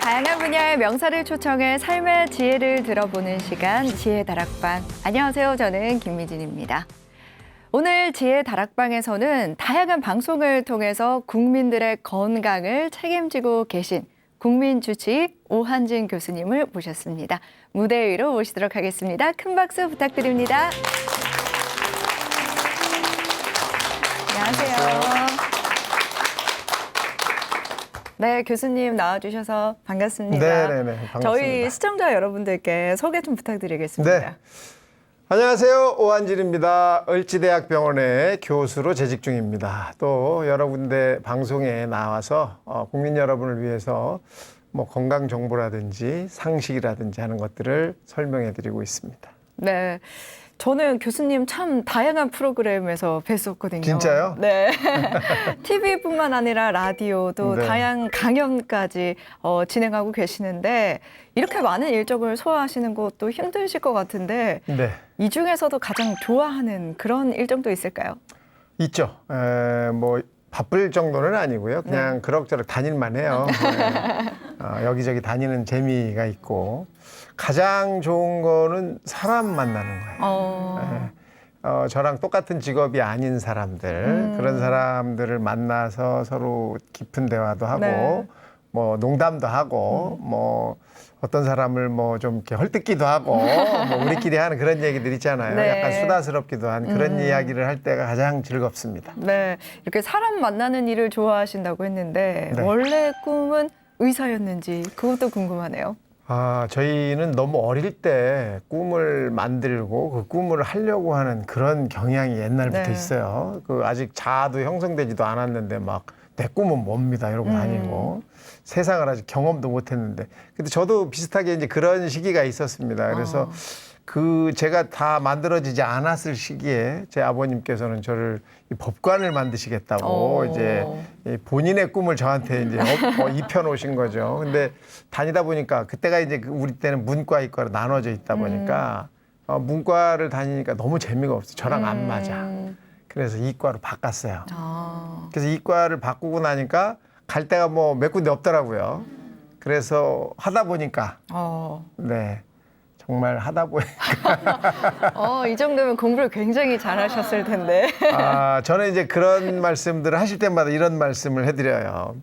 다양한 분야의 명사를 초청해 삶의 지혜를 들어보는 시간, 지혜 다락방. 안녕하세요. 저는 김미진입니다. 오늘 지혜 다락방에서는 다양한 방송을 통해서 국민들의 건강을 책임지고 계신 국민주치의 오한진 교수님을 모셨습니다. 무대 위로 모시도록 하겠습니다. 큰 박수 부탁드립니다. 안녕하세요. 네, 교수님 나와주셔서 반갑습니다. 네네네, 반갑습니다. 저희 시청자 여러분들께 소개 좀 부탁드리겠습니다. 네. 안녕하세요. 오한진입니다. 을지대학병원의 교수로 재직 중입니다. 또 여러 군데 방송에 나와서 국민 여러분을 위해서 뭐 건강 정보라든지 상식이라든지 하는 것들을 설명해 드리고 있습니다. 네. 저는 교수님 참 다양한 프로그램에서 뵀었거든요. 진짜요? 네. TV뿐만 아니라 라디오도 네. 다양한 강연까지 진행하고 계시는데 이렇게 많은 일정을 소화하시는 것도 힘드실 것 같은데 네. 이 중에서도 가장 좋아하는 그런 일정도 있을까요? 있죠. 뭐 바쁠 정도는 아니고요. 그냥 그럭저럭 다닐만 해요. 네. 여기저기 다니는 재미가 있고 가장 좋은 거는 사람 만나는 거예요. 네. 저랑 똑같은 직업이 아닌 사람들, 그런 사람들을 만나서 서로 깊은 대화도 하고, 네. 뭐 농담도 하고, 뭐 어떤 사람을 뭐 좀 이렇게 헐뜯기도 하고, 뭐 우리끼리 하는 그런 얘기들 있잖아요. 네. 약간 수다스럽기도 한 그런 이야기를 할 때가 가장 즐겁습니다. 네. 이렇게 사람 만나는 일을 좋아하신다고 했는데 네. 원래 꿈은 의사였는지 그것도 궁금하네요. 저희는 너무 어릴 때 꿈을 만들고 그 꿈을 하려고 하는 그런 경향이 옛날부터 네. 있어요. 그 아직 자아도 형성되지도 않았는데 막 내 꿈은 뭡니다 이러고 다니고 세상을 아직 경험도 못했는데 근데 저도 비슷하게 이제 그런 시기가 있었습니다. 그래서 제가 다 만들어지지 않았을 시기에 제 아버님께서는 저를 이 법관을 만드시겠다고 이제 이 본인의 꿈을 저한테 이제 입혀놓으신 거죠. 근데 다니다 보니까 그때가 이제 우리 때는 문과 이과로 나눠져 있다 보니까 문과를 다니니까 너무 재미가 없어요. 저랑 안 맞아. 그래서 이과로 바꿨어요. 그래서 이과를 바꾸고 나니까 갈 데가 뭐 몇 군데 없더라고요. 그래서 하다 보니까 네. 정말 하다 보니까 이 정도면 공부를 굉장히 잘하셨을 텐데. 저는 이제 그런 말씀들을 하실 때마다 이런 말씀을 해드려요.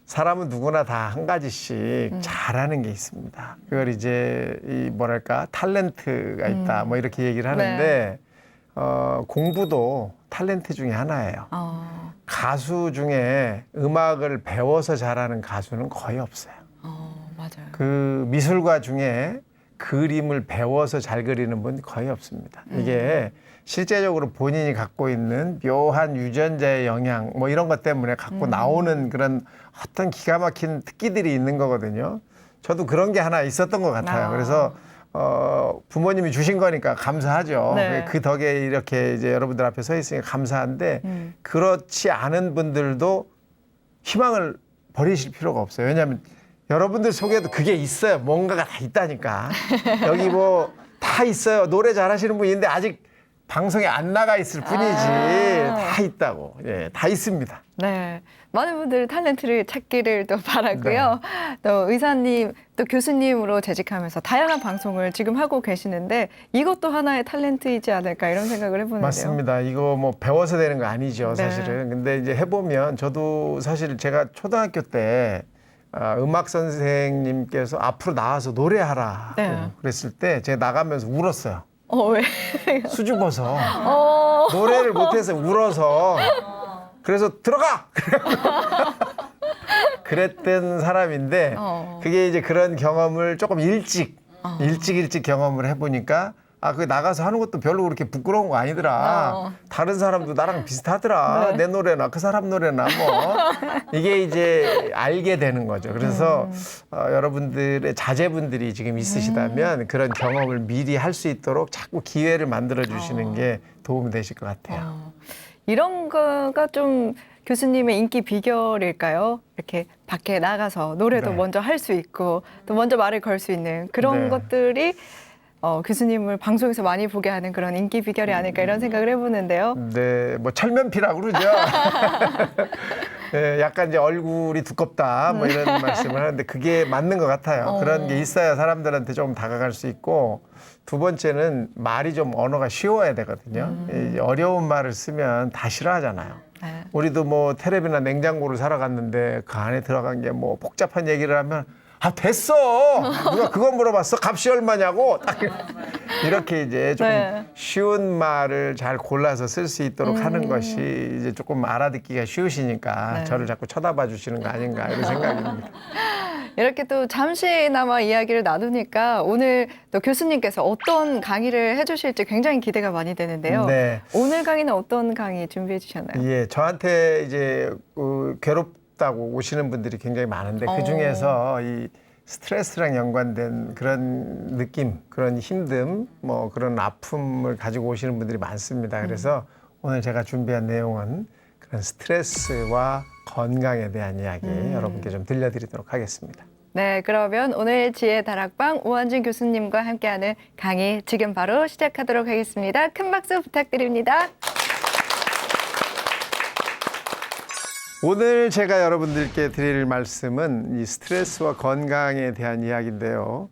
사람은 누구나 다 한 가지씩 잘하는 게 있습니다. 그걸 이제 이 뭐랄까 탤런트가 있다 뭐 이렇게 얘기를 하는데 공부도 탤런트 중에 하나예요. 가수 중에 음악을 배워서 잘하는 가수는 거의 없어요. 맞아요. 그 미술가 중에 그림을 배워서 잘 그리는 분 거의 없습니다. 이게 실제적으로 본인이 갖고 있는 묘한 유전자의 영향 뭐 이런 것 때문에 갖고 나오는 그런 어떤 기가 막힌 특기들이 있는 거거든요. 저도 그런 게 하나 있었던 것 같아요. 그래서 부모님이 주신 거니까 감사하죠. 네. 그 덕에 이렇게 이제 여러분들 앞에 서 있으니까 감사한데 그렇지 않은 분들도 희망을 버리실 필요가 없어요. 왜냐하면 여러분들 속에도 그게 있어요. 뭔가가 다 있다니까. 여기 뭐 다 있어요. 노래 잘하시는 분이 있는데 아직 방송에 안 나가 있을 뿐이지 다 있다고. 예, 다 있습니다. 네. 많은 분들이 탤런트를 찾기를 또 바라고요. 또 의사님, 또 교수님으로 재직하면서 다양한 방송을 지금 하고 계시는데 이것도 하나의 탤런트이지 않을까 이런 생각을 해보는데요. 맞습니다. 이거 뭐 배워서 되는 거 아니죠, 사실은. 근데 이제 해보면 저도 사실 제가 초등학교 때 음악 선생님께서 앞으로 나와서 노래하라 그랬을 때 제가 나가면서 울었어요. 왜? 수줍어서 노래를 못해서 울어서 그래서 들어가! 그랬던 사람인데 그게 이제 그런 경험을 조금 일찍 경험을 해보니까 그게 나가서 하는 것도 별로 그렇게 부끄러운 거 아니더라. 다른 사람도 나랑 비슷하더라. 내 노래나 그 사람 노래나 뭐. 이게 이제 알게 되는 거죠. 그래서 여러분들의 자제분들이 지금 있으시다면 그런 경험을 미리 할 수 있도록 자꾸 기회를 만들어 주시는 게 도움이 되실 것 같아요. 이런 거가 좀 교수님의 인기 비결일까요? 이렇게 밖에 나가서 노래도 먼저 할 수 있고 또 먼저 말을 걸 수 있는 그런 것들이 교수님을 방송에서 많이 보게 하는 그런 인기 비결이 아닐까 이런 생각을 해보는데요. 네, 뭐 철면피라고 그러죠. 예, 약간 이제 얼굴이 두껍다 뭐 이런 말씀을 하는데 그게 맞는 것 같아요. 그런 게 있어야 사람들한테 좀 다가갈 수 있고 두 번째는 말이 좀 언어가 쉬워야 되거든요. 이 어려운 말을 쓰면 다 싫어하잖아요. 네. 우리도 뭐 텔레비나 냉장고를 사러 갔는데 그 안에 들어간 게 뭐 복잡한 얘기를 하면 아 됐어 누가 그거 물어봤어 값이 얼마냐고 딱 이렇게 이제 좀 네. 쉬운 말을 잘 골라서 쓸 수 있도록 하는 것이 이제 조금 알아듣기가 쉬우시니까 네. 저를 자꾸 쳐다봐 주시는 거 아닌가 이런 생각입니다. 이렇게 또 잠시나마 이야기를 나누니까 오늘 또 교수님께서 어떤 강의를 해주실지 굉장히 기대가 많이 되는데요. 네. 오늘 강의는 어떤 강의 준비해 주셨나요? 예, 저한테 이제 괴롭다고 오시는 분들이 굉장히 많은데 그 중에서 이 스트레스랑 연관된 그런 느낌, 그런 힘듦, 뭐 그런 아픔을 가지고 오시는 분들이 많습니다. 그래서 오늘 제가 준비한 내용은 그런 스트레스와 건강에 대한 이야기 여러분께 좀 들려드리도록 하겠습니다. 네, 그러면 오늘 지혜 다락방 오한준 교수님과 함께하는 강의 지금 바로 시작하도록 하겠습니다. 큰 박수 부탁드립니다. 오늘 제가 여러분들께 드릴 말씀은 이 스트레스와 건강에 대한 이야기인데요.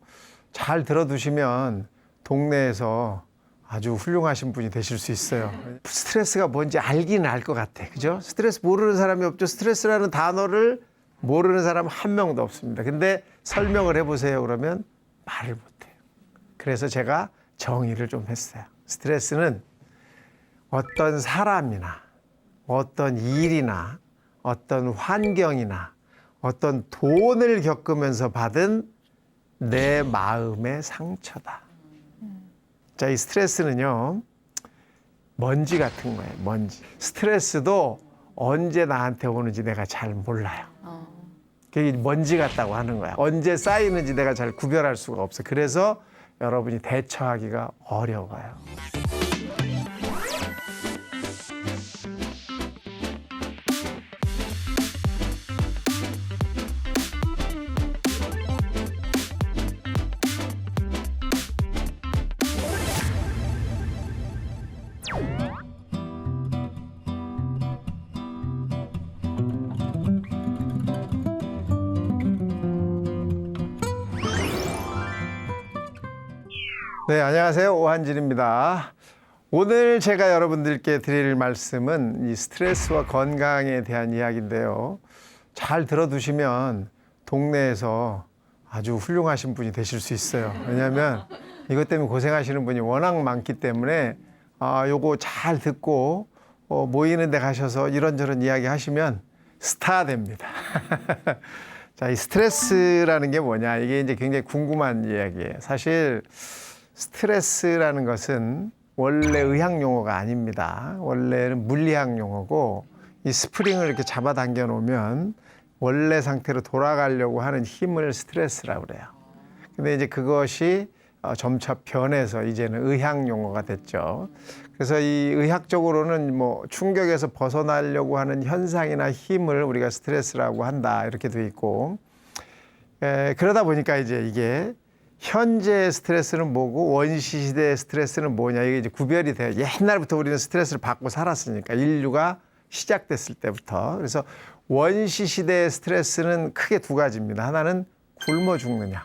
잘 들어두시면 동네에서 아주 훌륭하신 분이 되실 수 있어요. 스트레스가 뭔지 알기는 알 것 같아. 그죠? 스트레스 모르는 사람이 없죠. 스트레스라는 단어를 모르는 사람 한 명도 없습니다. 근데 설명을 해보세요. 그러면 말을 못해요. 그래서 제가 정의를 좀 했어요. 스트레스는 어떤 사람이나 어떤 일이나 어떤 환경이나 어떤 돈을 겪으면서 받은 내 마음의 상처다. 자, 이 스트레스는요, 먼지 같은 거예요, 먼지. 스트레스도 언제 나한테 오는지 내가 잘 몰라요. 그게 먼지 같다고 하는 거야. 언제 쌓이는지 내가 잘 구별할 수가 없어. 그래서 여러분이 대처하기가 어려워요. 네, 안녕하세요. 오한진입니다. 오늘 제가 여러분들께 드릴 말씀은 이 스트레스와 건강에 대한 이야기인데요. 잘 들어두시면 동네에서 아주 훌륭하신 분이 되실 수 있어요. 왜냐하면 이것 때문에 고생하시는 분이 워낙 많기 때문에 요거 잘 듣고 모이는 데 가셔서 이런저런 이야기 하시면 스타 됩니다. 자, 이 스트레스라는 게 뭐냐? 이게 이제 굉장히 궁금한 이야기예요. 사실 스트레스라는 것은 원래 의학 용어가 아닙니다. 원래는 물리학 용어고 이 스프링을 이렇게 잡아당겨 놓으면 원래 상태로 돌아가려고 하는 힘을 스트레스라고 그래요. 근데 이제 그것이 점차 변해서 이제는 의학 용어가 됐죠. 그래서 이 의학적으로는 뭐 충격에서 벗어나려고 하는 현상이나 힘을 우리가 스트레스라고 한다 이렇게 돼 있고 그러다 보니까 이제 이게 현재 스트레스는 뭐고 원시 시대의 스트레스는 뭐냐 이게 이제 구별이 돼요. 옛날부터 우리는 스트레스를 받고 살았으니까 인류가 시작됐을 때부터. 그래서 원시 시대의 스트레스는 크게 두 가지입니다. 하나는 굶어 죽느냐.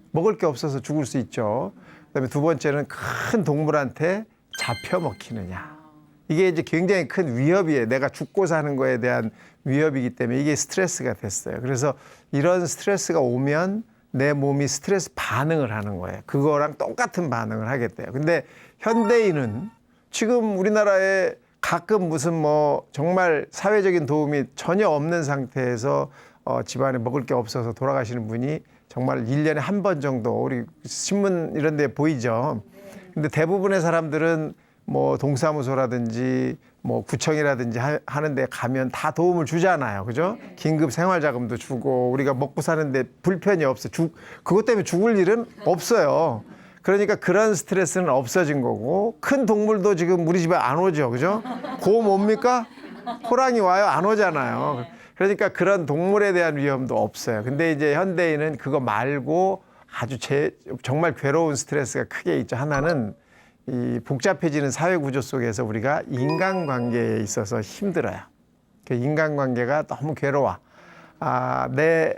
먹을 게 없어서 죽을 수 있죠. 그다음에 두 번째는 큰 동물한테 잡혀 먹히느냐. 이게 이제 굉장히 큰 위협이에요. 내가 죽고 사는 거에 대한 위협이기 때문에 이게 스트레스가 됐어요. 그래서 이런 스트레스가 오면 내 몸이 스트레스 반응을 하는 거예요. 그거랑 똑같은 반응을 하겠대요. 근데 현대인은 지금 우리나라에 가끔 무슨 뭐 정말 사회적인 도움이 전혀 없는 상태에서 집안에 먹을 게 없어서 돌아가시는 분이 정말 1년에 한 번 정도 우리 신문 이런 데 보이죠. 근데 대부분의 사람들은 뭐 동사무소라든지 뭐 구청이라든지 하는 데 가면 다 도움을 주잖아요. 그죠? 긴급 생활자금도 주고 우리가 먹고 사는데 불편이 없어. 그것 때문에 죽을 일은 없어요. 그러니까 그런 스트레스는 없어진 거고 큰 동물도 지금 우리 집에 안 오죠. 그죠? 곰 옵니까? 호랑이 와요? 안 오잖아요. 그러니까 그런 동물에 대한 위험도 없어요. 근데 이제 현대인은 그거 말고 아주 정말 괴로운 스트레스가 크게 있죠. 하나는 이 복잡해지는 사회 구조 속에서 우리가 인간관계에 있어서 힘들어요. 그 인간관계가 너무 괴로워. 내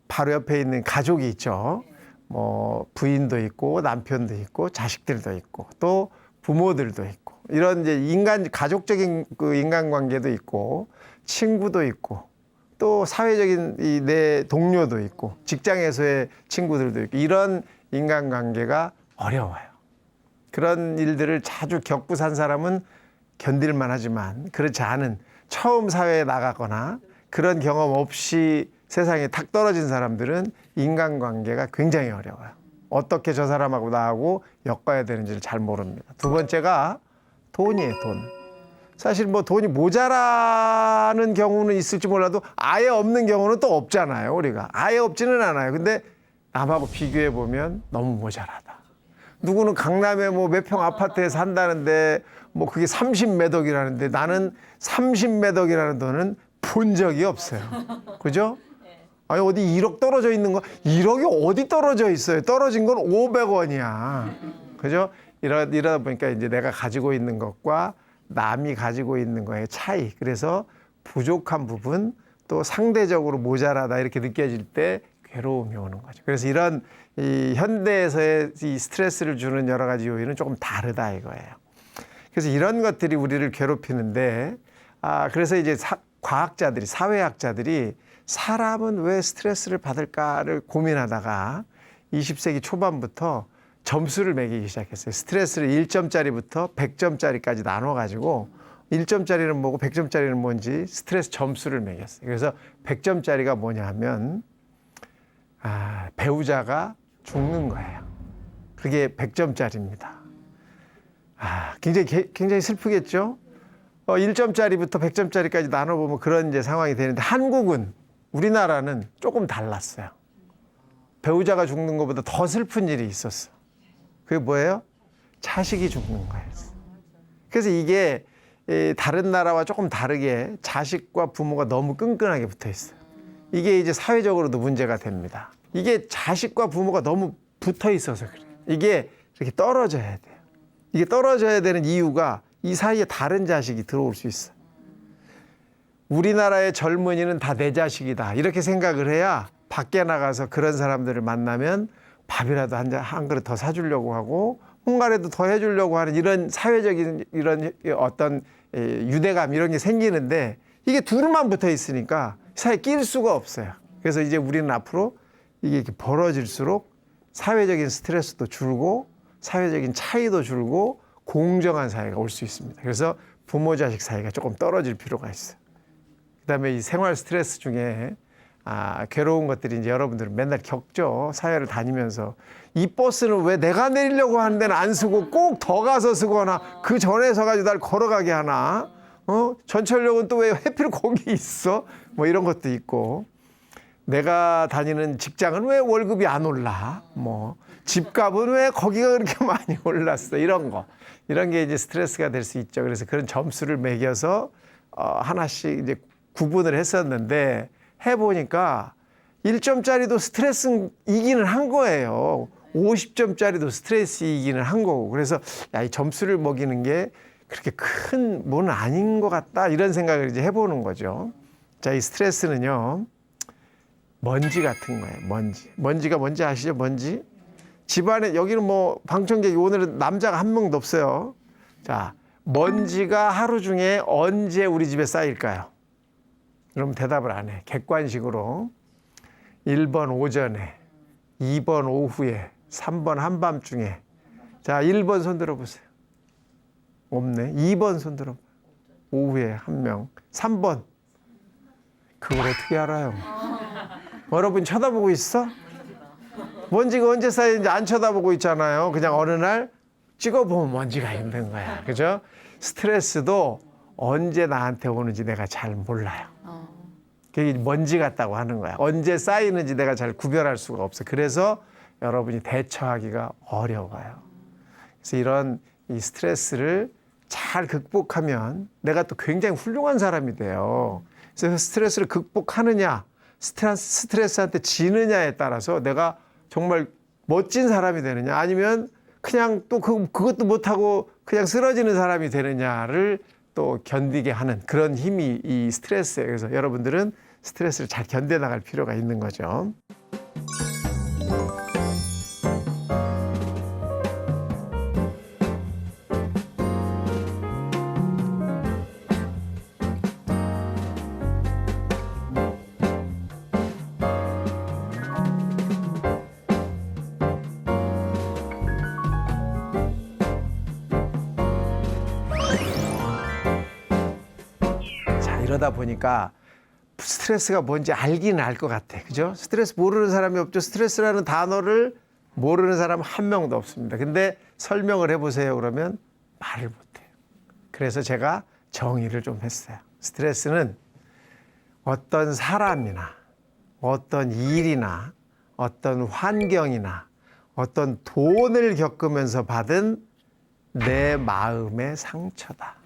바로 옆에 있는 가족이 있죠. 뭐 부인도 있고 남편도 있고 자식들도 있고 또 부모들도 있고 이런 이제 가족적인 그 인간관계도 있고 친구도 있고 또 사회적인 내 동료도 있고 직장에서의 친구들도 있고 이런 인간관계가 어려워요. 그런 일들을 자주 겪고 산 사람은 견딜만 하지만 그렇지 않은 처음 사회에 나가거나 그런 경험 없이 세상에 탁 떨어진 사람들은 인간관계가 굉장히 어려워요. 어떻게 저 사람하고 나하고 엮어야 되는지를 잘 모릅니다. 두 번째가 돈이에요, 돈. 사실 뭐 돈이 모자라는 경우는 있을지 몰라도 아예 없는 경우는 또 없잖아요, 우리가. 아예 없지는 않아요. 근데 남하고 비교해 보면 너무 모자라다. 누구는 강남에 뭐 몇 평 아파트에 산다는데 뭐 그게 30몇 억이라는데 나는 30몇 억이라는 돈은 본 적이 없어요. 그죠? 아니 어디 1억 떨어져 있는 거 1억이 어디 떨어져 있어요? 떨어진 건 500원이야. 그죠? 이러다 보니까 이제 내가 가지고 있는 것과 남이 가지고 있는 거의 차이. 그래서 부족한 부분 또 상대적으로 모자라다 이렇게 느껴질 때 괴로움이 오는 거죠. 그래서 이런 이 현대에서의 이 스트레스를 주는 여러 가지 요인은 조금 다르다 이거예요. 그래서 이런 것들이 우리를 괴롭히는데 그래서 이제 과학자들이 사회학자들이 사람은 왜 스트레스를 받을까를 고민하다가 20세기 초반부터 점수를 매기기 시작했어요. 스트레스를 1점짜리부터 100점짜리까지 나눠가지고 1점짜리는 뭐고 100점짜리는 뭔지 스트레스 점수를 매겼어요. 그래서 100점짜리가 뭐냐 하면 배우자가 죽는 거예요. 그게 100점짜리입니다. 굉장히 슬프겠죠? 1점짜리부터 100점짜리까지 나눠보면 그런 이제 상황이 되는데 우리나라는 조금 달랐어요. 배우자가 죽는 것보다 더 슬픈 일이 있었어. 그게 뭐예요? 자식이 죽는 거예요. 그래서 이게 다른 나라와 조금 다르게 자식과 부모가 너무 끈끈하게 붙어 있어요. 이게 이제 사회적으로도 문제가 됩니다. 이게 자식과 부모가 너무 붙어 있어서 그래요. 이게 이렇게 떨어져야 돼요. 이게 떨어져야 되는 이유가 이 사이에 다른 자식이 들어올 수 있어요. 우리나라의 젊은이는 다 내 자식이다. 이렇게 생각을 해야 밖에 나가서 그런 사람들을 만나면 밥이라도 한 그릇 더 사주려고 하고 뭔가라도 더 해주려고 하는 이런 사회적인 이런 어떤 유대감 이런 게 생기는데 이게 둘만 붙어 있으니까 사이에 낄 수가 없어요. 그래서 이제 우리는 앞으로 이게 이렇게 벌어질수록 사회적인 스트레스도 줄고 사회적인 차이도 줄고 공정한 사회가 올 수 있습니다. 그래서 부모 자식 사이가 조금 떨어질 필요가 있어요. 그다음에 이 생활 스트레스 중에 괴로운 것들이 이제 여러분들은 맨날 겪죠. 사회를 다니면서 이 버스는 왜 내가 내리려고 하는 데는 안 쓰고 꼭 더 가서 쓰거나 그 전에 서가지고 날 걸어가게 하나? 전철역은 또 왜 하필 거기 있어? 뭐 이런 것도 있고 내가 다니는 직장은 왜 월급이 안 올라? 뭐 집값은 왜 거기가 그렇게 많이 올랐어? 이런 게 이제 스트레스가 될 수 있죠. 그래서 그런 점수를 매겨서 하나씩 이제 구분을 했었는데 해보니까 1점짜리도 스트레스이기는 한 거예요. 50점짜리도 스트레스이기는 한 거고. 그래서 이 점수를 먹이는 게 그렇게 큰 뭐는 아닌 것 같다. 이런 생각을 이제 해보는 거죠. 자, 이 스트레스는요. 먼지 같은 거예요. 먼지가 뭔지 아시죠? 먼지. 집안에 여기는 뭐 방청객이 오늘은 남자가 한 명도 없어요. 자, 먼지가 하루 중에 언제 우리 집에 쌓일까요? 그럼 대답을 안 해. 객관식으로 1번 오전에, 2번 오후에, 3번 한밤중에. 자, 1번 손 들어보세요. 없네. 2번 손 들어봐요. 오후에 한 명. 3번. 그걸 어떻게 알아요? 여러분 쳐다보고 있어? 먼지가 언제 쌓이는지 안 쳐다보고 있잖아요. 그냥 어느 날 찍어보면 먼지가 있는 거야. 그죠? 스트레스도 언제 나한테 오는지 내가 잘 몰라요. 그게 먼지 같다고 하는 거야. 언제 쌓이는지 내가 잘 구별할 수가 없어. 그래서 여러분이 대처하기가 어려워요. 그래서 이런 이 스트레스를 잘 극복하면 내가 또 굉장히 훌륭한 사람이 돼요. 그래서 스트레스를 극복하느냐, 스트레스한테 지느냐에 따라서 내가 정말 멋진 사람이 되느냐, 아니면 그냥 또 그것도 못하고 그냥 쓰러지는 사람이 되느냐를 또 견디게 하는 그런 힘이 이 스트레스예요. 그래서 여러분들은 스트레스를 잘 견뎌 나갈 필요가 있는 거죠. 이러다 보니까 스트레스가 뭔지 알기는 알 것 같아. 그죠? 스트레스 모르는 사람이 없죠. 스트레스라는 단어를 모르는 사람 한 명도 없습니다. 근데 설명을 해보세요. 그러면 말을 못해요. 그래서 제가 정의를 좀 했어요. 스트레스는 어떤 사람이나 어떤 일이나 어떤 환경이나 어떤 돈을 겪으면서 받은 내 마음의 상처다.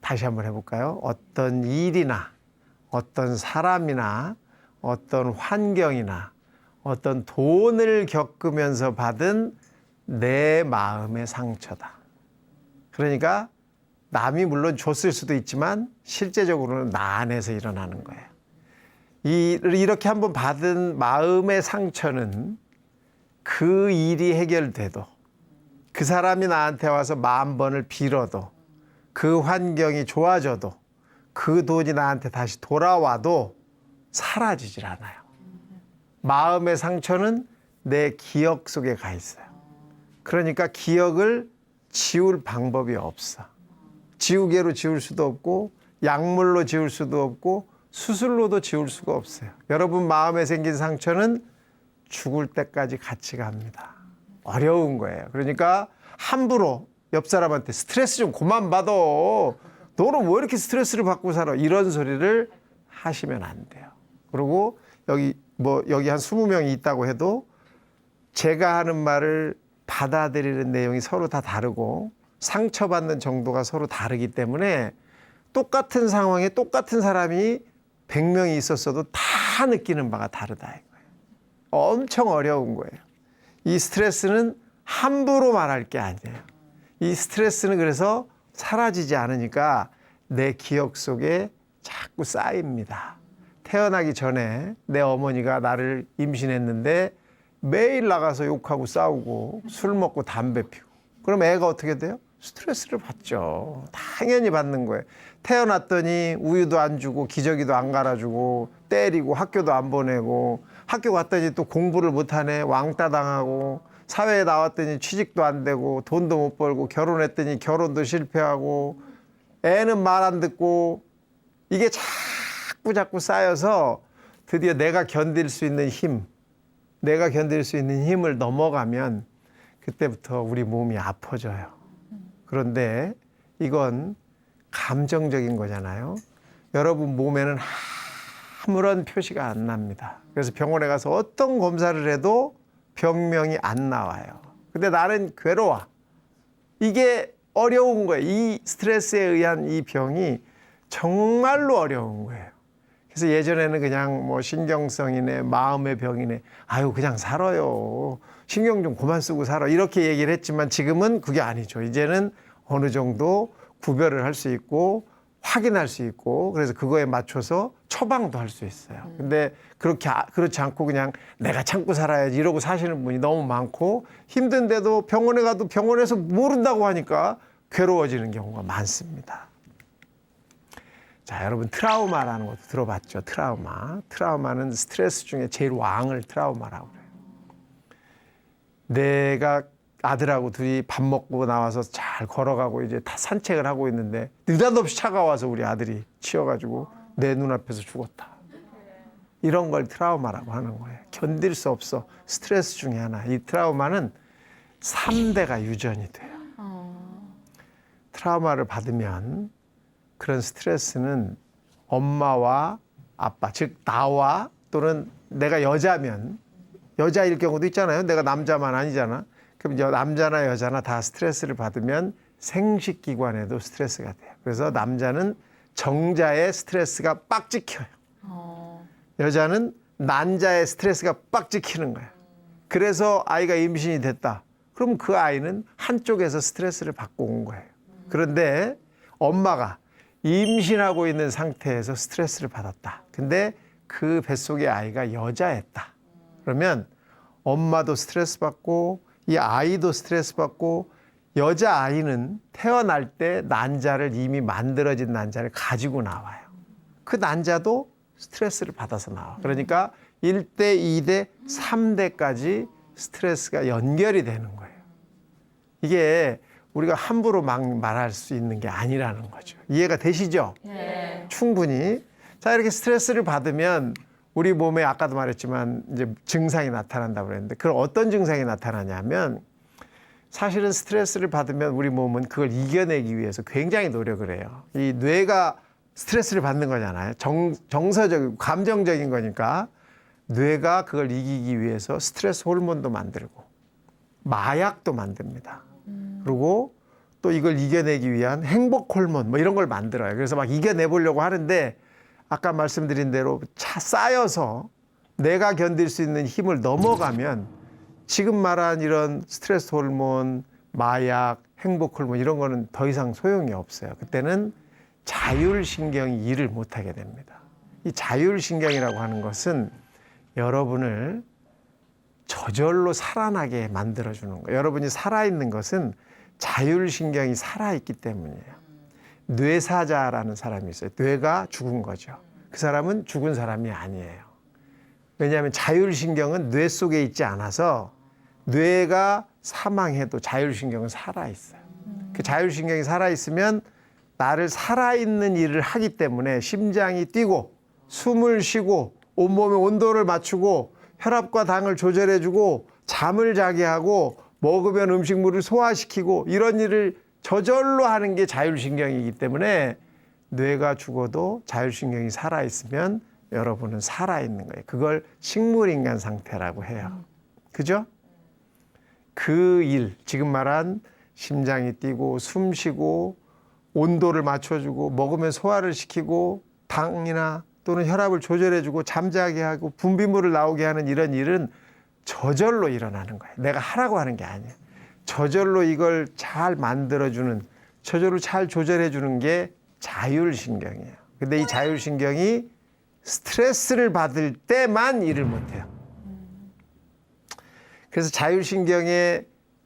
다시 한번 해볼까요? 어떤 일이나 어떤 사람이나 어떤 환경이나 어떤 돈을 겪으면서 받은 내 마음의 상처다. 그러니까 남이 물론 줬을 수도 있지만 실제적으로는 나 안에서 일어나는 거예요. 이렇게 한번 받은 마음의 상처는 그 일이 해결돼도 그 사람이 나한테 와서 10,000번을 빌어도 그 환경이 좋아져도 그 돈이 나한테 다시 돌아와도 사라지질 않아요. 마음의 상처는 내 기억 속에 가 있어요. 그러니까 기억을 지울 방법이 없어. 지우개로 지울 수도 없고 약물로 지울 수도 없고 수술로도 지울 수가 없어요. 여러분 마음에 생긴 상처는 죽을 때까지 같이 갑니다. 어려운 거예요. 그러니까 함부로 옆 사람한테 스트레스 좀 그만 받아. 너는 왜 이렇게 스트레스를 받고 살아? 이런 소리를 하시면 안 돼요. 그리고 여기 한 20명이 있다고 해도 제가 하는 말을 받아들이는 내용이 서로 다 다르고 상처받는 정도가 서로 다르기 때문에 똑같은 상황에 똑같은 사람이 100명이 있었어도 다 느끼는 바가 다르다 이거예요. 엄청 어려운 거예요. 이 스트레스는 함부로 말할 게 아니에요. 이 스트레스는 그래서 사라지지 않으니까 내 기억 속에 자꾸 쌓입니다. 태어나기 전에 내 어머니가 나를 임신했는데 매일 나가서 욕하고 싸우고 술 먹고 담배 피우고 그럼 애가 어떻게 돼요? 스트레스를 받죠. 당연히 받는 거예요. 태어났더니 우유도 안 주고 기저귀도 안 갈아주고 때리고 학교도 안 보내고 학교 갔더니 또 공부를 못하네 왕따 당하고 사회에 나왔더니 취직도 안 되고 돈도 못 벌고 결혼했더니 결혼도 실패하고 애는 말 안 듣고 이게 자꾸 쌓여서 드디어 내가 견딜 수 있는 힘을 넘어가면 그때부터 우리 몸이 아파져요. 그런데 이건 감정적인 거잖아요. 여러분 몸에는 아무런 표시가 안 납니다. 그래서 병원에 가서 어떤 검사를 해도 병명이 안 나와요. 근데 나는 괴로워. 이게 어려운 거예요. 이 스트레스에 의한 이 병이 정말로 어려운 거예요. 그래서 예전에는 그냥 뭐 신경성이네, 마음의 병이네, 아유 그냥 살아요. 신경 좀 그만 쓰고 살아. 이렇게 얘기를 했지만 지금은 그게 아니죠. 이제는 어느 정도 구별을 할 수 있고 확인할 수 있고 그래서 그거에 맞춰서 처방도 할 수 있어요. 근데 그렇지 않고 그냥 내가 참고 살아야지 이러고 사시는 분이 너무 많고 힘든데도 병원에 가도 병원에서 모른다고 하니까 괴로워지는 경우가 많습니다. 자, 여러분 트라우마라는 것도 들어봤죠? 트라우마는 스트레스 중에 제일 왕을 트라우마라고 그래요. 내가 아들하고 둘이 밥 먹고 나와서 잘 걸어가고 이제 다 산책을 하고 있는데 느닷없이 차가 와서 우리 아들이 치여가지고 내 눈앞에서 죽었다. 이런 걸 트라우마라고 하는 거예요. 견딜 수 없어. 스트레스 중에 하나. 이 트라우마는 3대가 유전이 돼요. 트라우마를 받으면 그런 스트레스는 엄마와 아빠, 즉 나와 또는 내가 여자면 여자일 경우도 있잖아요. 내가 남자만 아니잖아. 그럼 남자나 여자나 다 스트레스를 받으면 생식기관에도 스트레스가 돼요. 그래서 남자는 정자의 스트레스가 빡 찍혀요. 여자는 난자의 스트레스가 빡 찍히는 거예요. 그래서 아이가 임신이 됐다. 그럼 그 아이는 한쪽에서 스트레스를 받고 온 거예요. 그런데 엄마가 임신하고 있는 상태에서 스트레스를 받았다. 근데 그 뱃속의 아이가 여자였다. 그러면 엄마도 스트레스 받고 이 아이도 스트레스 받고 여자아이는 태어날 때 난자를 이미 만들어진 난자를 가지고 나와요. 그 난자도 스트레스를 받아서 나와. 그러니까 1대, 2대, 3대까지 스트레스가 연결이 되는 거예요. 이게 우리가 함부로 막 말할 수 있는 게 아니라는 거죠. 이해가 되시죠? 네. 충분히. 자, 이렇게 스트레스를 받으면 우리 몸에 아까도 말했지만 이제 증상이 나타난다고 그랬는데 그럼 어떤 증상이 나타나냐면 사실은 스트레스를 받으면 우리 몸은 그걸 이겨내기 위해서 굉장히 노력을 해요. 이 뇌가 스트레스를 받는 거잖아요. 정서적이고 감정적인 거니까 뇌가 그걸 이기기 위해서 스트레스 호르몬도 만들고 마약도 만듭니다. 그리고 또 이걸 이겨내기 위한 행복 호르몬 뭐 이런 걸 만들어요. 그래서 막 이겨내 보려고 하는데 아까 말씀드린 대로 쌓여서 내가 견딜 수 있는 힘을 넘어가면 지금 말한 이런 스트레스 호르몬, 마약, 행복 호르몬 이런 거는 더 이상 소용이 없어요. 그때는 자율신경이 일을 못하게 됩니다. 이 자율신경이라고 하는 것은 여러분을 저절로 살아나게 만들어주는 거예요. 여러분이 살아있는 것은 자율신경이 살아있기 때문이에요. 뇌사자라는 사람이 있어요. 뇌가 죽은 거죠. 그 사람은 죽은 사람이 아니에요. 왜냐하면 자율신경은 뇌 속에 있지 않아서 뇌가 사망해도 자율신경은 살아있어요. 그 자율신경이 살아있으면 나를 살아있는 일을 하기 때문에 심장이 뛰고 숨을 쉬고 온몸의 온도를 맞추고 혈압과 당을 조절해주고 잠을 자게 하고 먹으면 음식물을 소화시키고 이런 일을 저절로 하는 게 자율신경이기 때문에 뇌가 죽어도 자율신경이 살아있으면 여러분은 살아있는 거예요. 그걸 식물인간 상태라고 해요. 그죠? 그 일, 지금 말한 심장이 뛰고 숨 쉬고 온도를 맞춰주고 먹으면 소화를 시키고 당이나 또는 혈압을 조절해주고 잠자게 하고 분비물을 나오게 하는 이런 일은 저절로 일어나는 거예요. 내가 하라고 하는 게 아니에요. 저절로 이걸 잘 만들어주는, 저절로 잘 조절해주는 게 자율신경이에요. 근데 이 자율신경이 스트레스를 받을 때만 일을 못해요. 그래서 자율신경의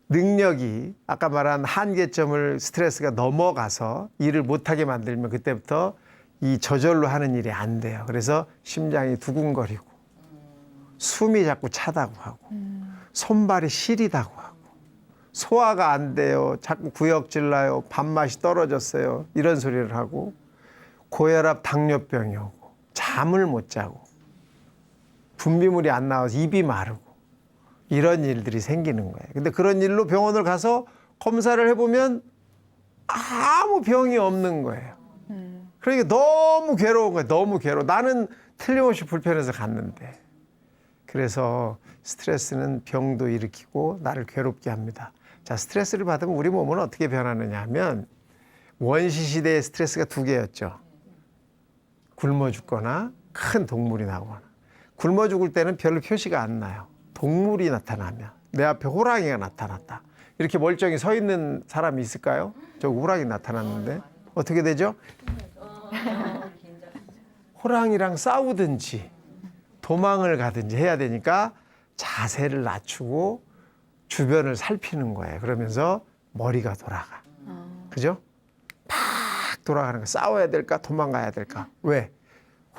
능력이 아까 말한 한계점을 스트레스가 넘어가서 일을 못하게 만들면 그때부터 이 저절로 하는 일이 안 돼요. 그래서 심장이 두근거리고 숨이 자꾸 차다고 하고 손발이 시리다고 하고 소화가 안 돼요. 자꾸 구역질 나요. 밥맛이 떨어졌어요. 이런 소리를 하고 고혈압 당뇨병이 오고 잠을 못 자고 분비물이 안 나와서 입이 마르고 이런 일들이 생기는 거예요. 근데 그런 일로 병원을 가서 검사를 해보면 아무 병이 없는 거예요. 그러니까 너무 괴로운 거예요. 너무 괴로워. 나는 틀림없이 불편해서 갔는데. 그래서 스트레스는 병도 일으키고 나를 괴롭게 합니다. 자, 스트레스를 받으면 우리 몸은 어떻게 변하느냐 하면 원시시대의 스트레스가 두 개였죠. 굶어 죽거나 큰 동물이 나거나. 굶어 죽을 때는 별로 표시가 안 나요. 동물이 나타나면 내 앞에 호랑이가 나타났다. 이렇게 멀쩡히 서 있는 사람이 있을까요? 저 호랑이 나타났는데 어떻게 되죠? 호랑이랑 싸우든지 도망을 가든지 해야 되니까 자세를 낮추고 주변을 살피는 거예요. 그러면서 머리가 돌아가. 그죠? 막 돌아가는 거. 싸워야 될까? 도망가야 될까? 왜?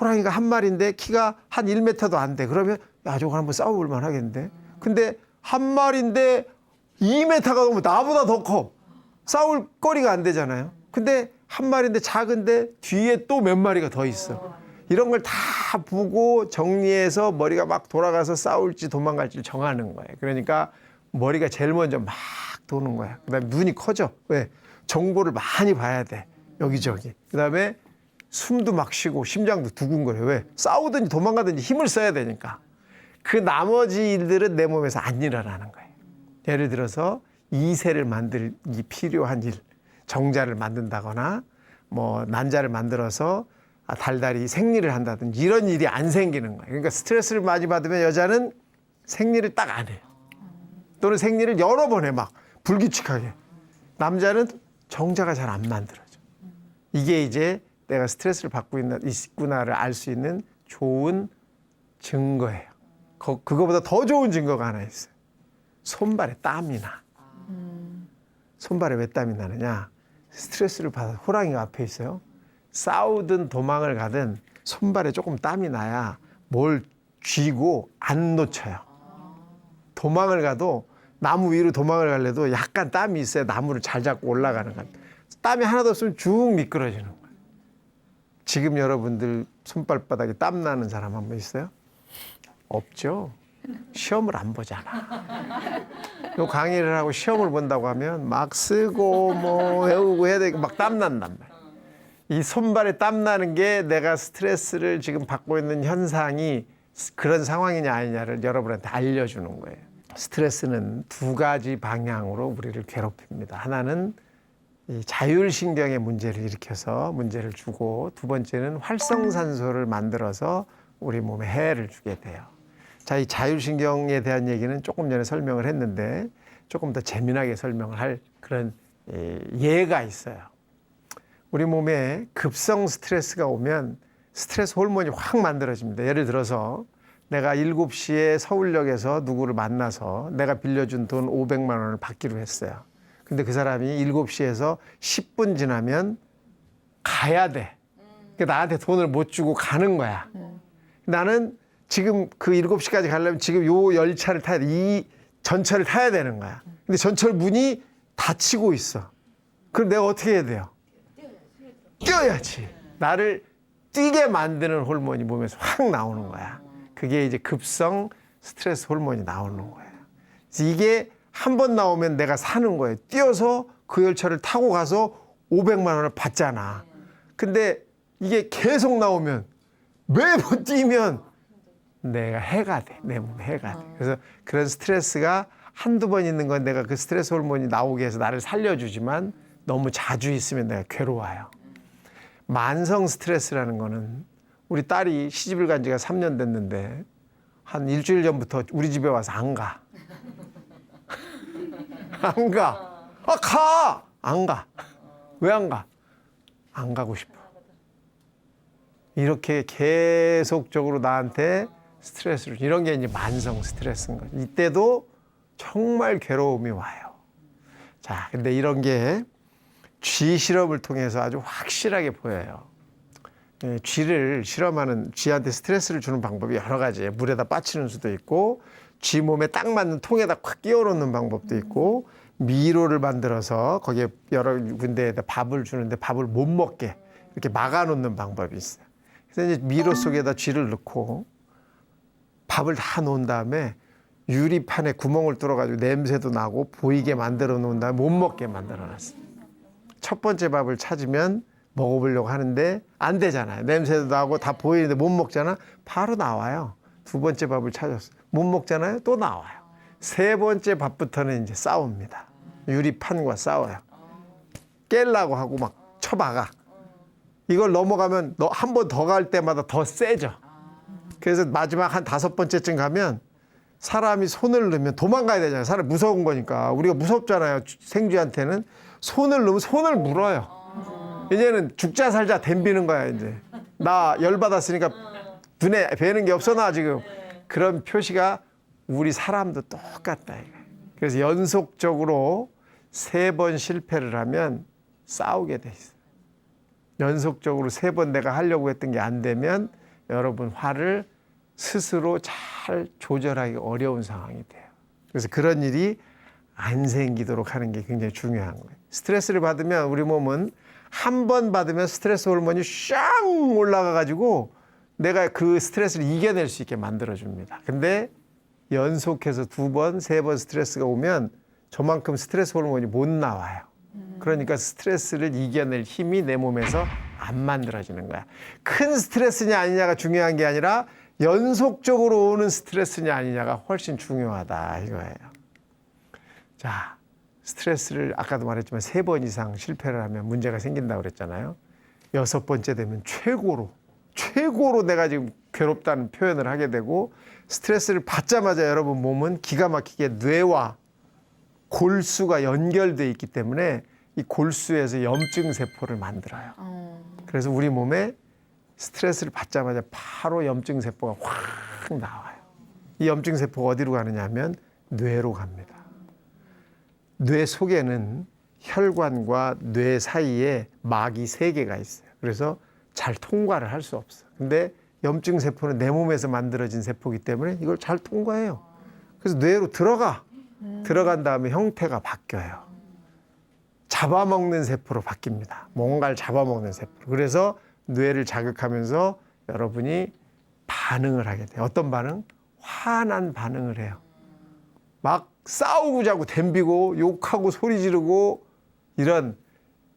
호랑이가 한 마리인데 키가 한 1m도 안 돼. 그러면 야, 저거 한번 싸워볼 만 하겠는데. 근데 한 마리인데 2m가 넘으면 나보다 더 커. 싸울 거리가 안 되잖아요. 근데 한 마리인데 작은데 뒤에 또 몇 마리가 더 있어. 이런 걸 다 보고 정리해서 머리가 막 돌아가서 싸울지 도망갈지 정하는 거예요. 그러니까 머리가 제일 먼저 막 도는 거야. 그다음에 눈이 커져. 왜? 정보를 많이 봐야 돼. 여기저기. 그다음에 숨도 막 쉬고 심장도 두근거려. 왜? 싸우든지 도망가든지 힘을 써야 되니까. 그 나머지 일들은 내 몸에서 안 일어나는 거예요. 예를 들어서 이세를 만들기 필요한 일, 정자를 만든다거나 뭐 난자를 만들어서 달달이 생리를 한다든지 이런 일이 안 생기는 거예요. 그러니까 스트레스를 많이 받으면 여자는 생리를 딱 안 해요. 또는 생리를 여러 번 해, 막 불규칙하게. 남자는 정자가 잘 안 만들어져. 이게 이제 내가 스트레스를 받고 있구나를 알 수 있는 좋은 증거예요. 그거보다 더 좋은 증거가 하나 있어요. 손발에 땀이 나. 손발에 왜 땀이 나느냐? 스트레스를 받아 호랑이가 앞에 있어요. 싸우든 도망을 가든 손발에 조금 땀이 나야 뭘 쥐고 안 놓쳐요. 도망을 가도 나무 위로 도망을 가려도 약간 땀이 있어야 나무를 잘 잡고 올라가는 거예요. 땀이 하나도 없으면 쭉 미끄러지는 거예요. 지금 여러분들 손발바닥에 땀 나는 사람 한 번 있어요? 없죠. 시험을 안 보잖아. 요 강의를 하고 시험을 본다고 하면 막 쓰고 뭐 외우고 해야 되고 막 땀 난단 말이야. 이 손발에 땀 나는 게 내가 스트레스를 지금 받고 있는 현상이 그런 상황이냐 아니냐를 여러분한테 알려주는 거예요. 스트레스는 두 가지 방향으로 우리를 괴롭힙니다. 하나는 이 자율신경의 문제를 일으켜서 문제를 주고, 두 번째는 활성산소를 만들어서 우리 몸에 해를 주게 돼요. 자, 이 자율신경에 대한 얘기는 조금 전에 설명을 했는데 조금 더 재미나게 설명을 할 그런 예가 있어요. 우리 몸에 급성 스트레스가 오면 스트레스 호르몬이 확 만들어집니다. 예를 들어서 내가 7시에 서울역에서 누구를 만나서 내가 빌려준 돈 500만 원을 받기로 했어요. 근데 그 사람이 7시에서 10분 지나면 가야 돼. 그러니까 나한테 돈을 못 주고 가는 거야. 나는 지금 그 7시까지 가려면 지금 요 열차를 타야 돼. 이 전철을 타야 되는 거야. 근데 전철 문이 닫히고 있어. 그럼 내가 어떻게 해야 돼요? 뛰어야지. 나를 뛰게 만드는 호르몬이 몸에서 확 나오는 거야. 그게 이제 급성 스트레스 호르몬이 나오는 거예요. 그래서 이게 한 번 나오면 내가 사는 거예요. 뛰어서 그 열차를 타고 가서 500만 원을 받잖아. 근데 이게 계속 나오면 매번 뛰면 내가 해가 돼. 내 몸에 해가 돼. 그래서 그런 스트레스가 한두 번 있는 건 내가 그 스트레스 호르몬이 나오게 해서 나를 살려주지만 너무 자주 있으면 내가 괴로워요. 만성 스트레스라는 거는 우리 딸이 시집을 간 지가 3년 됐는데 한 일주일 전부터 우리 집에 와서 안 가. 안 가. 아, 가! 안 가. 왜 안 가? 안 가고 싶어. 이렇게 계속적으로 나한테 스트레스를, 이런 게 이제 만성 스트레스인 거죠. 이때도 정말 괴로움이 와요. 자, 근데 이런 게 쥐 실험을 통해서 아주 확실하게 보여요. 쥐를 실험하는, 쥐한테 스트레스를 주는 방법이 여러 가지예요. 물에다 빠치는 수도 있고, 쥐 몸에 딱 맞는 통에다 콱 끼워 놓는 방법도 있고, 미로를 만들어서 거기에 여러 군데에다 밥을 주는데 밥을 못 먹게 이렇게 막아 놓는 방법이 있어요. 그래서 이제 미로 속에다 쥐를 넣고 밥을 다 놓은 다음에 유리판에 구멍을 뚫어가지고 냄새도 나고 보이게 만들어 놓은 다음에 못 먹게 만들어 놨어요. 첫 번째 밥을 찾으면 먹어보려고 하는데 안 되잖아요. 냄새도 나고 다 보이는데 못 먹잖아. 바로 나와요. 두 번째 밥을 찾았어요. 못 먹잖아요. 또 나와요. 세 번째 밥부터는 이제 싸웁니다. 유리판과 싸워요. 깰라고 하고 막 쳐박아. 이걸 넘어가면 한 번 더 갈 때마다 더 세져. 그래서 마지막 한 5번째쯤 가면 사람이 손을 넣으면 도망가야 되잖아요. 사람 무서운 거니까. 우리가 무섭잖아요. 생쥐한테는. 손을 넣으면 손을 물어요. 이제는 죽자 살자 덤비는 거야, 이제. 나 열받았으니까 눈에 뵈는 게 없어, 나 지금. 그런 표시가 우리 사람도 똑같다, 이거. 그래서 연속적으로 3번 실패를 하면 싸우게 돼 있어요. 연속적으로 3번 내가 하려고 했던 게 안 되면 여러분 화를 스스로 잘 조절하기 어려운 상황이 돼요. 그래서 그런 일이 안 생기도록 하는 게 굉장히 중요한 거예요. 스트레스를 받으면 우리 몸은 한 번 받으면 스트레스 호르몬이 샹 올라가가지고 내가 그 스트레스를 이겨낼 수 있게 만들어줍니다. 근데 연속해서 2번, 3번 스트레스가 오면 저만큼 스트레스 호르몬이 못 나와요. 그러니까 스트레스를 이겨낼 힘이 내 몸에서 안 만들어지는 거야. 큰 스트레스냐 아니냐가 중요한 게 아니라 연속적으로 오는 스트레스냐 아니냐가 훨씬 중요하다 이거예요. 자, 스트레스를 아까도 말했지만 3번 이상 실패를 하면 문제가 생긴다고 그랬잖아요. 6번째 되면 최고로 내가 지금 괴롭다는 표현을 하게 되고, 스트레스를 받자마자 여러분 몸은 기가 막히게 뇌와 골수가 연결돼 있기 때문에 이 골수에서 염증 세포를 만들어요. 그래서 우리 몸에 스트레스를 받자마자 바로 염증 세포가 확 나와요. 이 염증 세포가 어디로 가느냐 하면 뇌로 갑니다. 뇌 속에는 혈관과 뇌 사이에 막이 3개가 있어요. 그래서 잘 통과를 할 수 없어. 근데 염증 세포는 내 몸에서 만들어진 세포이기 때문에 이걸 잘 통과해요. 그래서 뇌로 들어간 다음에 형태가 바뀌어요. 잡아먹는 세포로 바뀝니다. 뭔가를 잡아먹는 세포. 그래서 뇌를 자극하면서 여러분이 반응을 하게 돼요. 어떤 반응? 화난 반응을 해요. 막 싸우고 자고 덤비고 욕하고 소리 지르고 이런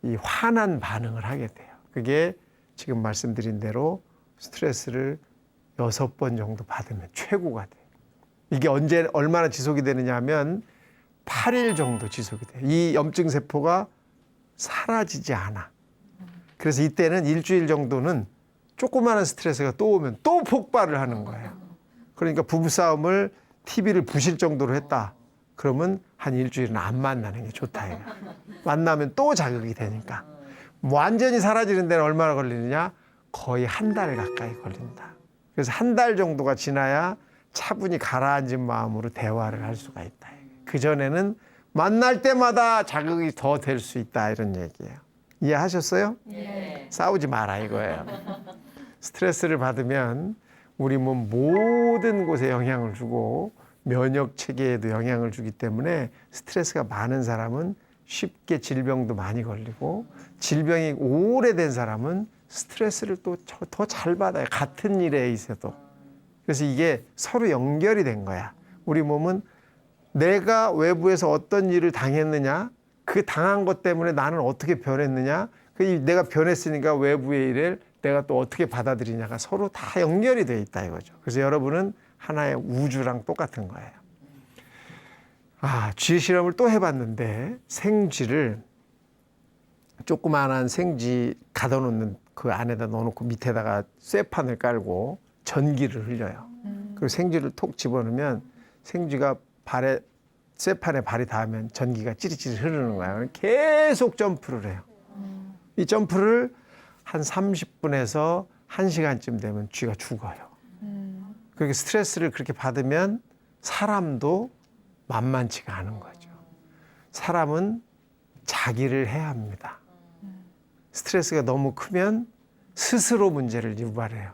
이 화난 반응을 하게 돼요. 그게 지금 말씀드린 대로 스트레스를 6번 정도 받으면 최고가 돼요. 이게 얼마나 지속이 되느냐 하면 8일 정도 지속이 돼요. 이 염증 세포가 사라지지 않아. 그래서 이때는 일주일 정도는 조그마한 스트레스가 또 오면 또 폭발을 하는 거예요. 그러니까 부부싸움을 TV를 부실 정도로 했다. 그러면 한 일주일은 안 만나는 게 좋다. 이거. 만나면 또 자극이 되니까. 완전히 사라지는 데는 얼마나 걸리느냐? 거의 한 달 가까이 걸린다. 그래서 한 달 정도가 지나야 차분히 가라앉은 마음으로 대화를 할 수가 있다. 그전에는 만날 때마다 자극이 더 될 수 있다. 이런 얘기예요. 이해하셨어요? 네. 싸우지 마라 이거예요. 스트레스를 받으면 우리 몸 모든 곳에 영향을 주고 면역 체계에도 영향을 주기 때문에 스트레스가 많은 사람은 쉽게 질병도 많이 걸리고 질병이 오래된 사람은 스트레스를 또 더 잘 받아요. 같은 일에 있어도. 그래서 이게 서로 연결이 된 거야. 우리 몸은 내가 외부에서 어떤 일을 당했느냐, 그 당한 것 때문에 나는 어떻게 변했느냐, 내가 변했으니까 외부의 일을 내가 또 어떻게 받아들이냐가 서로 다 연결이 돼 있다 이거죠. 그래서 여러분은 하나의 우주랑 똑같은 거예요. 쥐 실험을 또 해봤는데 생쥐를 조그마한 생쥐 가둬놓는 그 안에다 넣어놓고 밑에다가 쇠판을 깔고 전기를 흘려요. 그리고 생쥐를 톡 집어넣으면 생쥐가 쇠판에 발이 닿으면 전기가 찌릿찌릿 흐르는 거예요. 계속 점프를 해요. 이 점프를 한 30분에서 1시간쯤 되면 쥐가 죽어요. 그렇게 스트레스를 그렇게 받으면 사람도 만만치가 않은 거죠. 사람은 자기를 해야 합니다. 스트레스가 너무 크면 스스로 문제를 유발해요.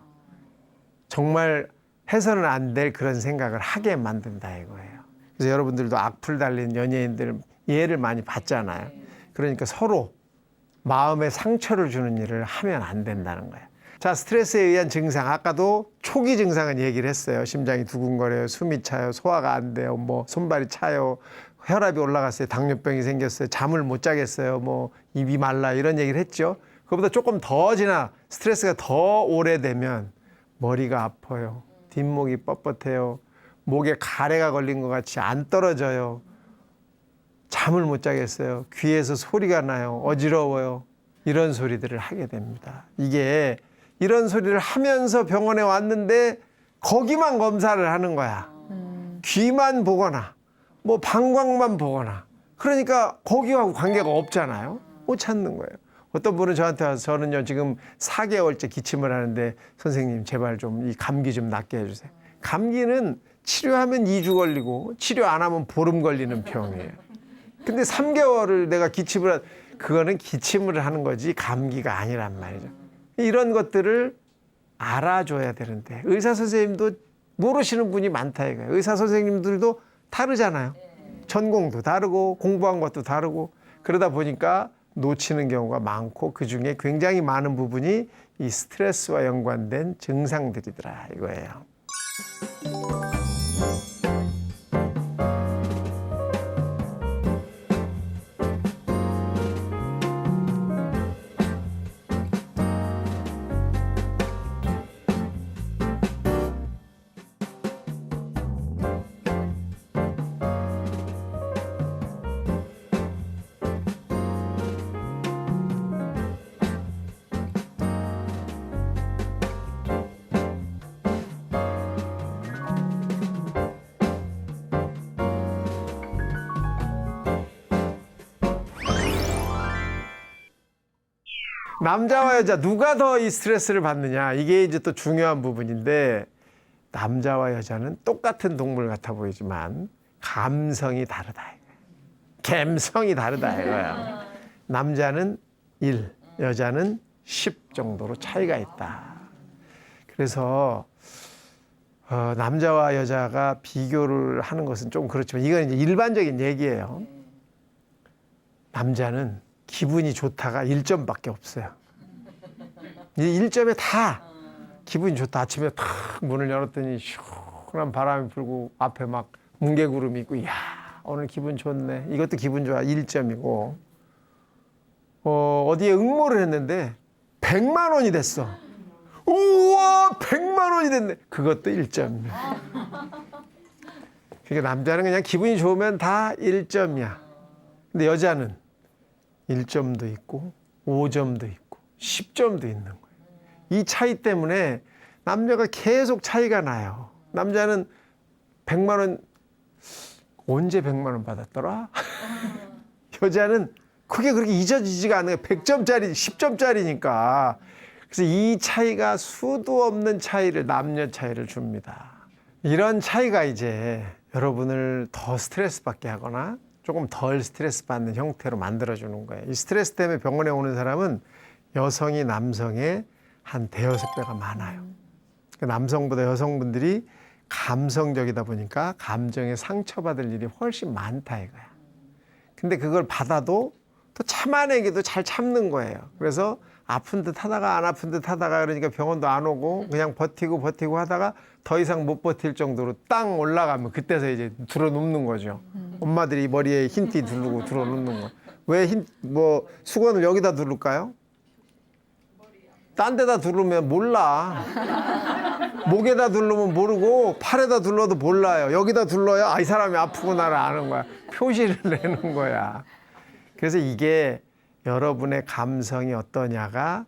정말 해서는 안 될 그런 생각을 하게 만든다 이거예요. 그래서 여러분들도 악플 달린 연예인들 예를 많이 봤잖아요. 그러니까 서로 마음에 상처를 주는 일을 하면 안 된다는 거예요. 자, 스트레스에 의한 증상, 아까도 초기 증상은 얘기를 했어요. 심장이 두근거려요, 숨이 차요, 소화가 안 돼요, 손발이 차요, 혈압이 올라갔어요, 당뇨병이 생겼어요, 잠을 못 자겠어요, 입이 말라 이런 얘기를 했죠. 그보다 조금 더 지나 스트레스가 더 오래되면 머리가 아파요, 뒷목이 뻣뻣해요, 목에 가래가 걸린 것 같이 안 떨어져요, 잠을 못 자겠어요, 귀에서 소리가 나요, 어지러워요, 이런 소리들을 하게 됩니다. 이게 이런 소리를 하면서 병원에 왔는데 거기만 검사를 하는 거야. 귀만 보거나 방광만 보거나. 그러니까 거기하고 관계가 없잖아요. 못 찾는 거예요. 어떤 분은 저한테 와서 저는요 지금 4개월째 기침을 하는데 선생님 제발 좀 이 감기 좀 낫게 해주세요. 감기는 치료하면 2주 걸리고 치료 안 하면 보름 걸리는 병이에요. 근데 3개월을 내가 그거는 기침을 하는 거지 감기가 아니란 말이죠. 이런 것들을 알아줘야 되는데 의사 선생님도 모르시는 분이 많다 이거예요. 의사 선생님들도 다르잖아요. 전공도 다르고 공부한 것도 다르고 그러다 보니까 놓치는 경우가 많고 그중에 굉장히 많은 부분이 이 스트레스와 연관된 증상들이더라 이거예요. 남자와 여자 누가 더 이 스트레스를 받느냐 이게 이제 또 중요한 부분인데 남자와 여자는 똑같은 동물 같아 보이지만 감성이 다르다. 감성이 다르다 이거야. 남자는 1, 여자는 10 정도로 차이가 있다. 그래서 남자와 여자가 비교를 하는 것은 좀 그렇지만 이건 이제 일반적인 얘기예요. 남자는 기분이 좋다가 1점밖에 없어요. 이 1점에 다 기분이 좋다. 아침에 탁 문을 열었더니 시원한 바람이 불고 앞에 막 뭉게구름이 있고 이야 오늘 기분 좋네. 이것도 기분 좋아. 1점이고 어디에 응모를 했는데 100만 원이 됐어. 우와 100만 원이 됐네. 그것도 1점이야. 그러니까 남자는 그냥 기분이 좋으면 다 1점이야. 근데 여자는 1점도 있고 5점도 있고 10점도 있는 거예요. 이 차이 때문에 남녀가 계속 차이가 나요. 남자는 100만 원 언제 100만 원 받았더라? 여자는 그게 그렇게 잊어지지가 않아요. 100점짜리 10점짜리니까. 그래서 이 차이가 수도 없는 차이를 남녀 차이를 줍니다. 이런 차이가 이제 여러분을 더 스트레스 받게 하거나 조금 덜 스트레스 받는 형태로 만들어주는 거예요. 이 스트레스 때문에 병원에 오는 사람은 여성이 남성의 한 대여섯 배가 많아요. 남성보다 여성분들이 감성적이다 보니까 감정에 상처받을 일이 훨씬 많다 이거야. 근데 그걸 받아도 또 참아내기도 잘 참는 거예요. 그래서 아픈 듯 하다가 안 아픈 듯 하다가 그러니까 병원도 안 오고 그냥 버티고 하다가 더 이상 못 버틸 정도로 땅 올라가면 그때서 이제 들어눕는 거죠. 엄마들이 머리에 흰띠 두르고 들어눕는 거. 왜 수건을 여기다 두를까요? 딴 데다 두르면 몰라. 목에다 두르면 모르고 팔에다 둘러도 몰라요. 여기다 둘러야 이 사람이 아프구나를 아는 거야. 표시를 내는 거야. 그래서 이게 여러분의 감성이 어떠냐가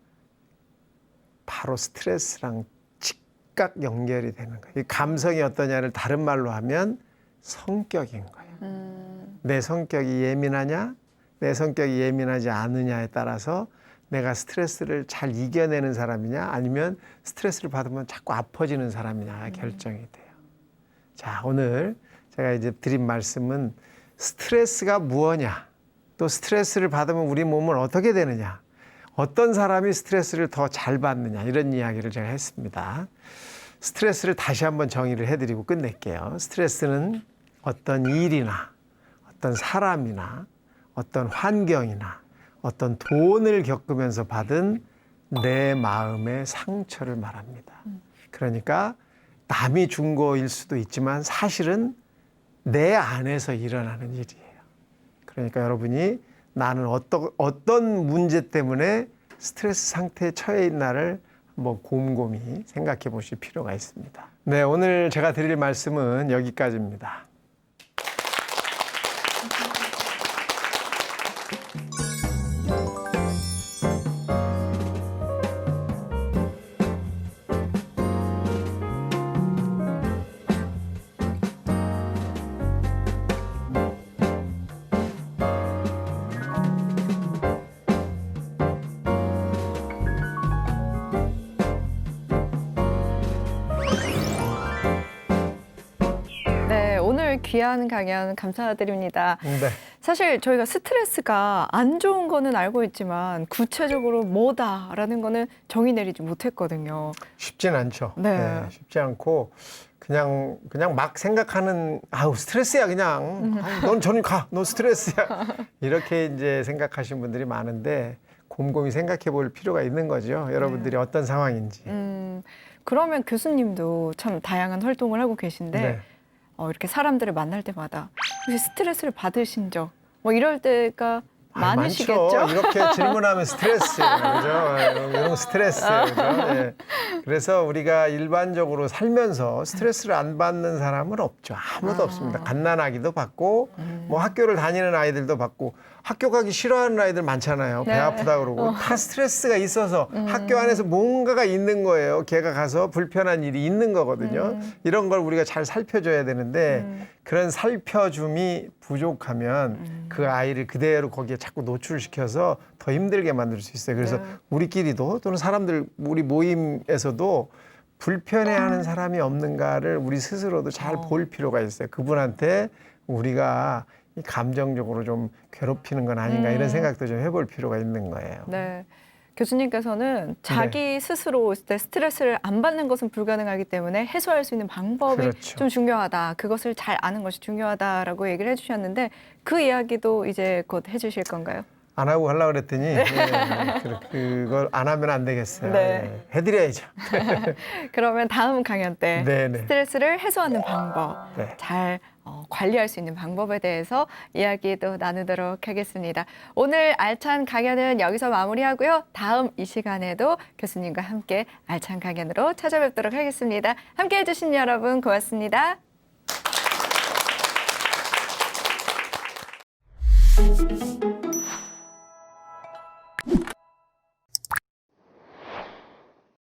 바로 스트레스랑 즉각 연결이 되는 거예요. 이 감성이 어떠냐를 다른 말로 하면 성격인 거예요. 내 성격이 예민하냐, 내 성격이 예민하지 않느냐에 따라서 내가 스트레스를 잘 이겨내는 사람이냐 아니면 스트레스를 받으면 자꾸 아파지는 사람이냐 결정이 돼요. 자, 오늘 제가 이제 드린 말씀은 스트레스가 무엇이냐, 또 스트레스를 받으면 우리 몸은 어떻게 되느냐, 어떤 사람이 스트레스를 더 잘 받느냐 이런 이야기를 제가 했습니다. 스트레스를 다시 한번 정의를 해드리고 끝낼게요. 스트레스는 어떤 일이나 어떤 사람이나 어떤 환경이나 어떤 돈을 겪으면서 받은 내 마음의 상처를 말합니다. 그러니까 남이 준 거일 수도 있지만 사실은 내 안에서 일어나는 일이에요. 그러니까 여러분이 나는 어떤 문제 때문에 스트레스 상태에 처해 있나를 한번 곰곰이 생각해 보실 필요가 있습니다. 네, 오늘 제가 드릴 말씀은 여기까지입니다. 네, 오늘 귀한 강연 감사드립니다. 네. 사실 저희가 스트레스가 안 좋은 거는 알고 있지만 구체적으로 뭐다라는 거는 정의 내리지 못했거든요. 쉽진 않죠. 네. 쉽지 않고 그냥 막 생각하는 스트레스야 그냥. 넌 저리 가. 너 스트레스야. 이렇게 이제 생각하시는 분들이 많은데 곰곰이 생각해 볼 필요가 있는 거죠. 여러분들이 어떤 상황인지. 그러면 교수님도 참 다양한 활동을 하고 계신데 네. 이렇게 사람들을 만날 때마다 혹시 스트레스를 받으신 적 이럴 때가 많으시겠죠? 많죠. 이렇게 질문하면 스트레스예요. 그죠? 이런 스트레스예요. 그죠? 예. 그래서 우리가 일반적으로 살면서 스트레스를 안 받는 사람은 없죠. 아무도 없습니다. 갓난아기도 받고 뭐 학교를 다니는 아이들도 받고 학교 가기 싫어하는 아이들 많잖아요. 배 네. 아프다 그러고 다 스트레스가 있어서 학교 안에서 뭔가가 있는 거예요. 걔가 가서 불편한 일이 있는 거거든요. 이런 걸 우리가 잘 살펴줘야 되는데 그런 살펴줌이 부족하면 그 아이를 그대로 거기에 자꾸 노출시켜서 더 힘들게 만들 수 있어요. 그래서 네. 우리끼리도 또는 사람들 우리 모임에서도 불편해하는 사람이 없는가를 우리 스스로도 잘 볼 필요가 있어요. 그분한테 우리가 이 감정적으로 좀 괴롭히는 건 아닌가 이런 생각도 좀 해볼 필요가 있는 거예요. 네. 교수님께서는 자기 스스로 있을 때 스트레스를 안 받는 것은 불가능하기 때문에 해소할 수 있는 방법이 그렇죠. 좀 중요하다. 그것을 잘 아는 것이 중요하다라고 얘기를 해주셨는데 그 이야기도 이제 곧 해주실 건가요? 안 하고 하려고 그랬더니 그걸 안 하면 안 되겠어요. 네. 예, 해드려야죠. 그러면 다음 강연 때 네네. 스트레스를 해소하는 방법, 네. 잘 관리할 수 있는 방법에 대해서 이야기도 나누도록 하겠습니다. 오늘 알찬 강연은 여기서 마무리하고요. 다음 이 시간에도 교수님과 함께 알찬 강연으로 찾아뵙도록 하겠습니다. 함께해 주신 여러분 고맙습니다.